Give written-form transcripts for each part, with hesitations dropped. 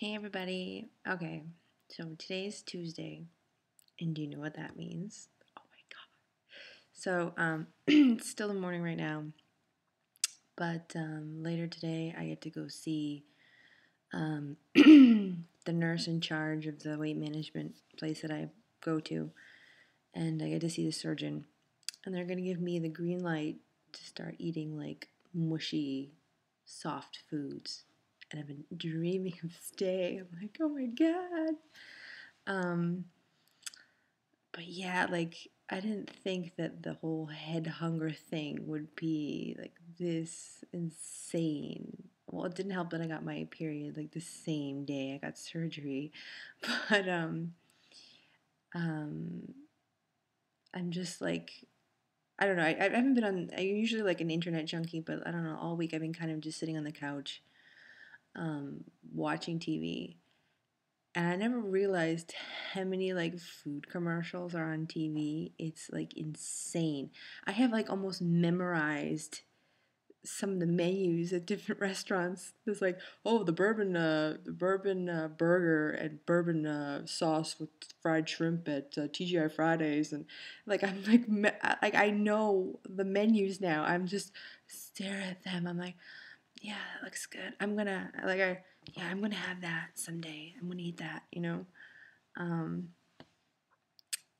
Hey everybody. Okay, so today's Tuesday, and do you know what that means? Oh my god. So it's still the morning right now, but later today I get to go see the nurse in charge of the weight management place that I go to, and I get to see the surgeon, and they're gonna give me the green light to start eating like mushy, soft foods. And I've been dreaming of this day. I'm like, oh my god. Um, but yeah, like I didn't think that the whole head hunger thing would be like this insane. Well, it didn't help that I got my period like the same day I got surgery, but um, I'm just like I don't know. I haven't been on. I'm usually like an internet junkie, but I don't know. All week I've been kind of just sitting on the couch, watching TV. And I never realized how many like food commercials are on TV. It's like insane. I have like almost memorized some of the menus at different restaurants. There's like, oh, the bourbon burger and bourbon sauce with fried shrimp at TGI Fridays, and like I'm like like I know the menus now. I'm just stare at them. I'm like, yeah, that looks good. I'm gonna have that someday. I'm gonna eat that, you know. Um,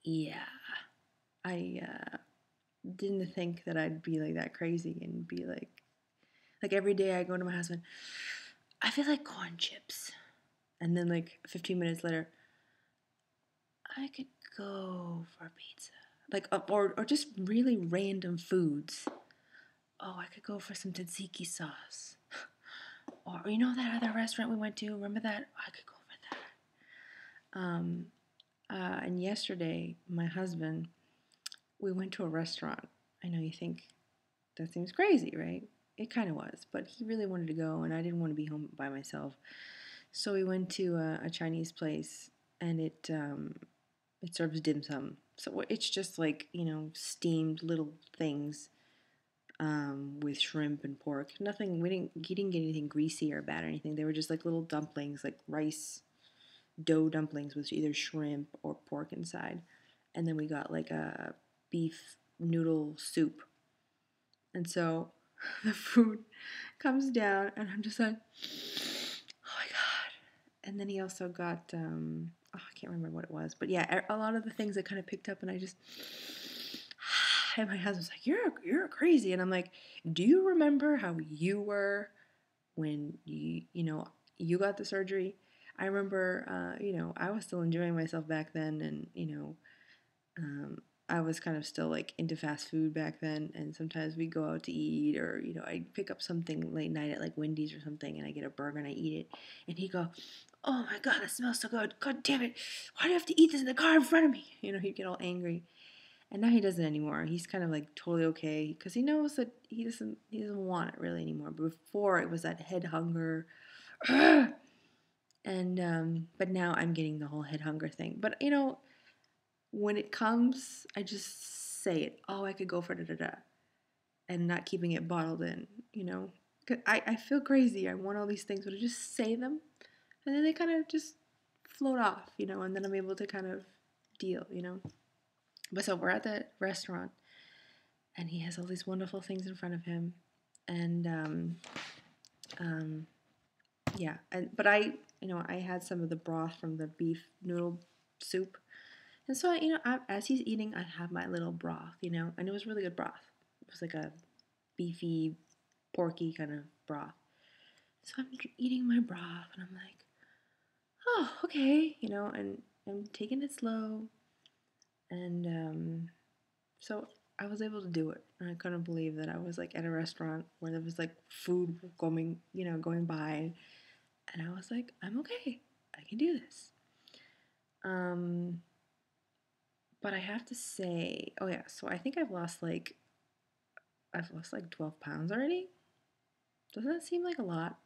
yeah, I didn't think that I'd be like that crazy and be like every day I go to my husband, I feel like corn chips, and then like 15 minutes later, I could go for pizza, like or just really random foods. Oh, I could go for some tzatziki sauce. Or you know that other restaurant we went to? Remember that? I could go for that. And yesterday, my husband, we went to a restaurant. I know you think that seems crazy, right? It kind of was, but he really wanted to go, and I didn't want to be home by myself. So we went to a Chinese place, and it serves dim sum. So it's just like steamed little things with shrimp and pork. Nothing. He didn't get anything greasy or bad or anything. They were just like little dumplings, like rice dough dumplings with either shrimp or pork inside. And then we got like a beef noodle soup. And so the food comes down, and I'm just like, oh my god. And then he also got, I can't remember what it was, but yeah, a lot of the things I kind of picked up, and I just, and my husband's like, you're crazy, and I'm like, do you remember how you were when you got the surgery? I remember, I was still enjoying myself back then, and um, I was kind of still like into fast food back then, and sometimes we go out to eat, or I'd pick up something late night at like Wendy's or something, and I get a burger and I eat it, and he go, "Oh my god, that smells so good! God damn it! Why do you have to eat this in the car in front of me?" He'd get all angry, and now he doesn't anymore. He's kind of like totally okay because he knows that he doesn't want it really anymore. But before it was that head hunger. And but now I'm getting the whole head hunger thing. But when it comes, I just say it. Oh, I could go for da da da, and not keeping it bottled in. 'Cause I feel crazy. I want all these things, but I just say them, and then they kind of just float off. And then I'm able to kind of deal. But so we're at the restaurant, and he has all these wonderful things in front of him, and um, yeah, but I had some of the broth from the beef noodle soup. And so, as he's eating, I have my little broth, and it was really good broth. It was like a beefy, porky kind of broth. So I'm eating my broth, and I'm like, oh, okay, and I'm taking it slow. And so I was able to do it. And I couldn't believe that I was like at a restaurant where there was like food going by. And I was like, I'm okay. I can do this. Um, but I have to say, oh yeah, so I think I've lost like 12 pounds already. Doesn't that seem like a lot?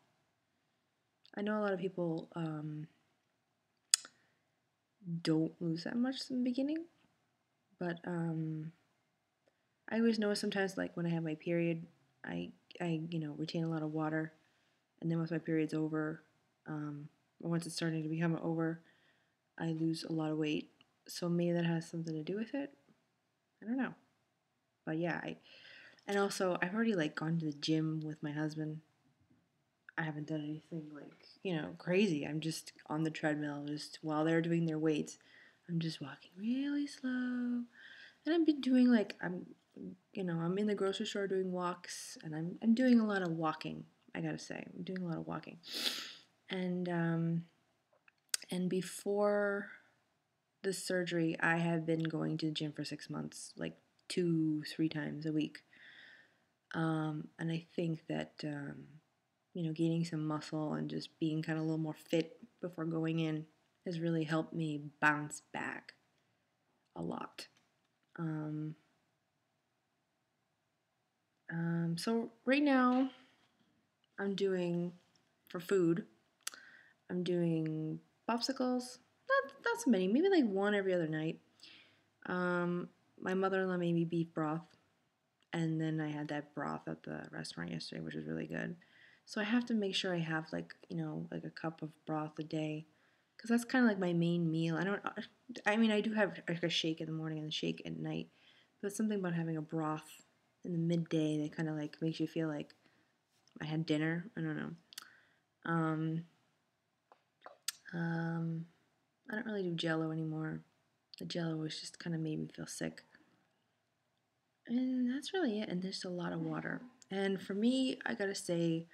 I know a lot of people don't lose that much in the beginning, but I always notice sometimes, like when I have my period, I retain a lot of water, and then once my period's over, once it's starting to become over, I lose a lot of weight. So maybe that has something to do with it. I don't know. But yeah, and also I've already like gone to the gym with my husband. I haven't done anything like, crazy. I'm just on the treadmill just while they're doing their weights. I'm just walking really slow. And I've been doing like I'm in the grocery store doing walks, and I'm doing a lot of walking. I gotta say, I'm doing a lot of walking, and before the surgery, I have been going to the gym for 6 months, like 2-3 times a week, and I think that gaining some muscle and just being kind of a little more fit before going in has really helped me bounce back a lot. Um, so right now, I'm doing for food. I'm doing popsicles. Not so many. Maybe like one every other night. Um, my mother-in-law made me beef broth, and then I had that broth at the restaurant yesterday, which was really good. So I have to make sure I have like a cup of broth a day, because that's kind of like my main meal. I mean, I do have like a shake in the morning and a shake at night, but something about having a broth in the midday that kind of like makes you feel like I had dinner. I don't know. Um, um, I don't really do Jello anymore. The Jello was just kind of made me feel sick. And that's really it. And there's a lot of water. And for me, I gotta say,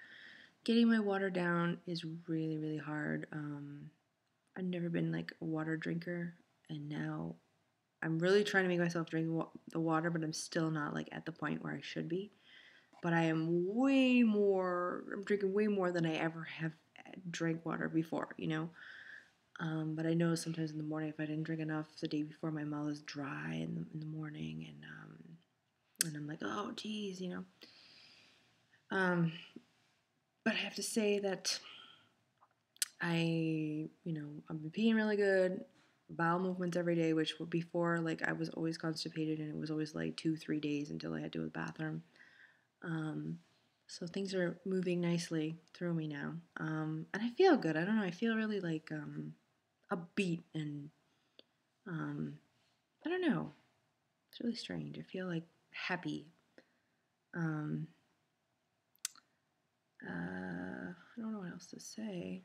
getting my water down is really, really hard. I've never been like a water drinker, and now I'm really trying to make myself drink the water, but I'm still not like at the point where I should be. But I'm drinking way more than I ever have drank water before. But I know sometimes in the morning, if I didn't drink enough the day before, my mouth is dry in the morning, and I'm like, oh, geez. Um, but I have to say that I've been peeing really good, bowel movements every day, which were before, like, I was always constipated, and it was always like 2-3 days until I had to go to the bathroom. Um, so things are moving nicely through me now, and I feel good. I don't know. I feel really like upbeat and um, I don't know. It's really strange. I feel like happy. Um, I don't know what else to say.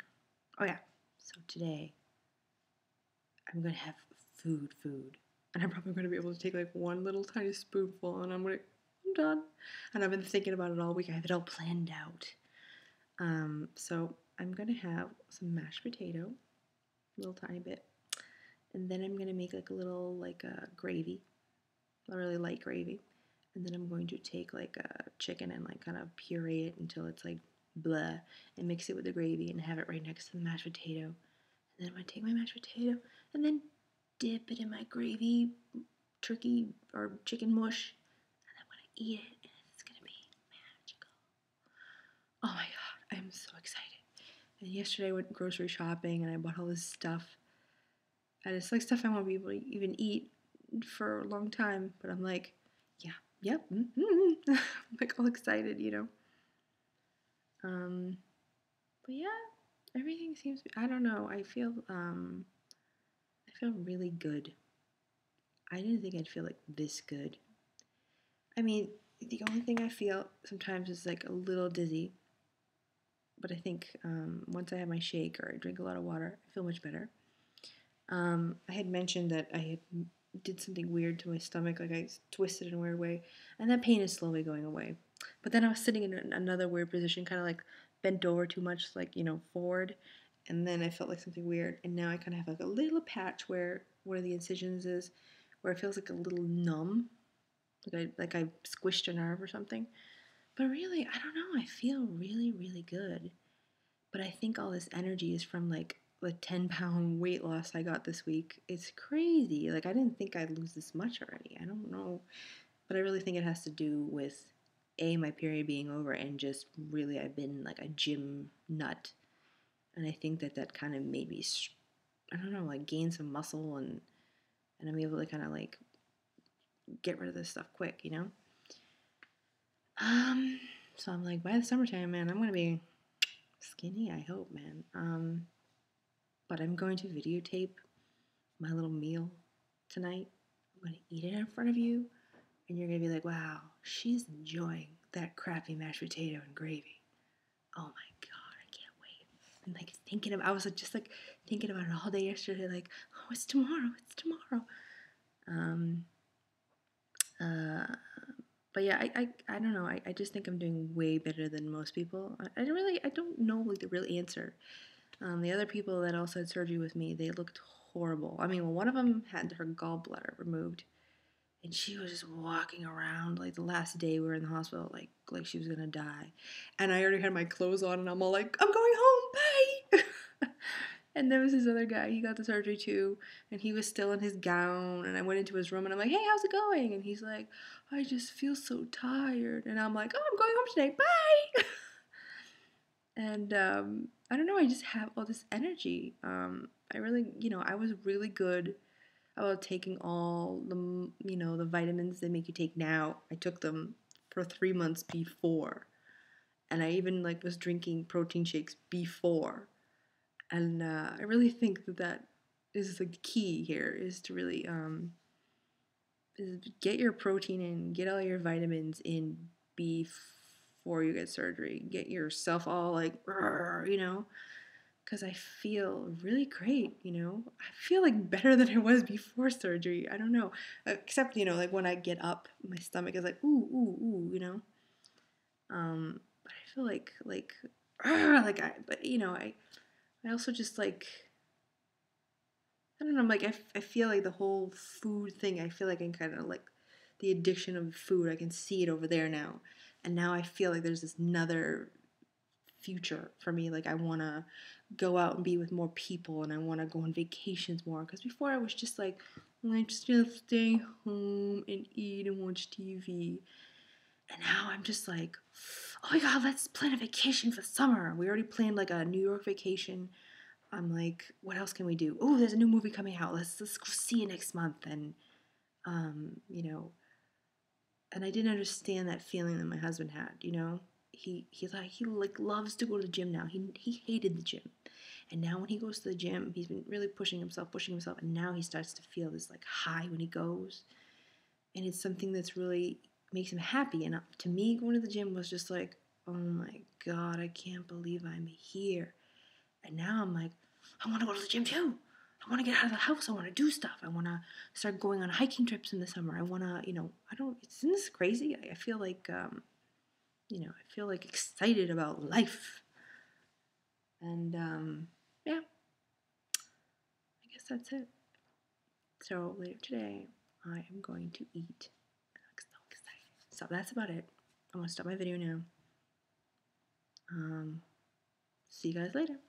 Oh yeah. So today I'm gonna have food, and I'm probably gonna be able to take like one little tiny spoonful, and I'm done. And I've been thinking about it all week. I have it all planned out. So I'm gonna have some mashed potato, a little tiny bit, and then I'm gonna make like a little like a gravy, a really light gravy, and then I'm going to take like a chicken and like kind of puree it until it's like blah, and mix it with the gravy and have it right next to the mashed potato. And then I'm gonna take my mashed potato and then dip it in my gravy, turkey or chicken mush, and I'm gonna eat it, and it's gonna be magical. Oh my god, I'm so excited. And yesterday I went grocery shopping and I bought all this stuff. And it's like stuff I won't be able to even eat for a long time. But I'm like, yeah, yep. I'm like all excited. Um, but yeah, everything seems. I don't know. I feel really good. I didn't think I'd feel like this good. I mean, the only thing I feel sometimes is like a little dizzy. But I think once I have my shake or I drink a lot of water, I feel much better. I had mentioned that I had did something weird to my stomach, like I twisted in a weird way, and that pain is slowly going away. But then I was sitting in another weird position, kind of like bent over too much, like forward, and then I felt like something weird, and now I kind of have like a little patch where one of the incisions is, where it feels like a little numb, like I squished a nerve or something. But really, I don't know. I feel really, really good. But I think all this energy is from like the 10-pound weight loss I got this week. It's crazy. Like, I didn't think I'd lose this much already. I don't know. But I really think it has to do with my period being over, and just really I've been like a gym nut. And I think that kind of made me, I don't know, like gain some muscle, and I'm able to kind of like get rid of this stuff quick. Um, so I'm like, by the summertime, man, I'm going to be skinny, I hope, man. but I'm going to videotape my little meal tonight. I'm going to eat it in front of you, and you're going to be like, wow, she's enjoying that crappy mashed potato and gravy. Oh my God, I can't wait. And like I was just like thinking about it all day yesterday, like, oh, it's tomorrow, it's tomorrow. But yeah, I don't know. I just think I'm doing way better than most people. I don't know like the real answer. The other people that also had surgery with me, they looked horrible. I mean, well, one of them had her gallbladder removed, and she was just walking around like the last day we were in the hospital, like she was gonna die. And I already had my clothes on, and I'm all like, I'm going home, bye. And there was this other guy, he got the surgery too, and he was still in his gown, and I went into his room, and I'm like, hey, how's it going? And he's like, I just feel so tired. And I'm like, oh, I'm going home today, bye. And I don't know, I just have all this energy. I really, I was really good about taking all the, the vitamins they make you take now. I took them for 3 months before. And I even like was drinking protein shakes before. And I really think that is like the key here, is to really is get your protein in, get all your vitamins in before you get surgery. Get yourself all like, because I feel really great, I feel like better than I was before surgery. I don't know. Except, like when I get up, my stomach is like, ooh, ooh, ooh. But I feel I also just like, I don't know, I'm like, I feel like the whole food thing, I feel like I'm kind of like the addiction of food. I can see it over there now. And now I feel like there's this another future for me. Like I want to go out and be with more people, and I want to go on vacations more. Because before I was just like, I'm just going to stay home and eat and watch TV. And now I'm just like, oh my God, let's plan a vacation for the summer. We already planned like a New York vacation. I'm like, what else can we do? Oh, there's a new movie coming out. Let's go see it next month. And and I didn't understand that feeling that my husband had. He loves to go to the gym now. He hated the gym, and now when he goes to the gym, he's been really pushing himself, and now he starts to feel this like high when he goes, and it's something that's really makes him happy. And to me, going to the gym was just like, oh my God, I can't believe I'm here. And now I'm like, I want to go to the gym too. I want to get out of the house. I want to do stuff. I want to start going on hiking trips in the summer. I want to, isn't this crazy? I feel like, I feel like excited about life. And, yeah, I guess that's it. So later today, I am going to eat. I'm so excited. So that's about it. I'm going to stop my video now. See you guys later.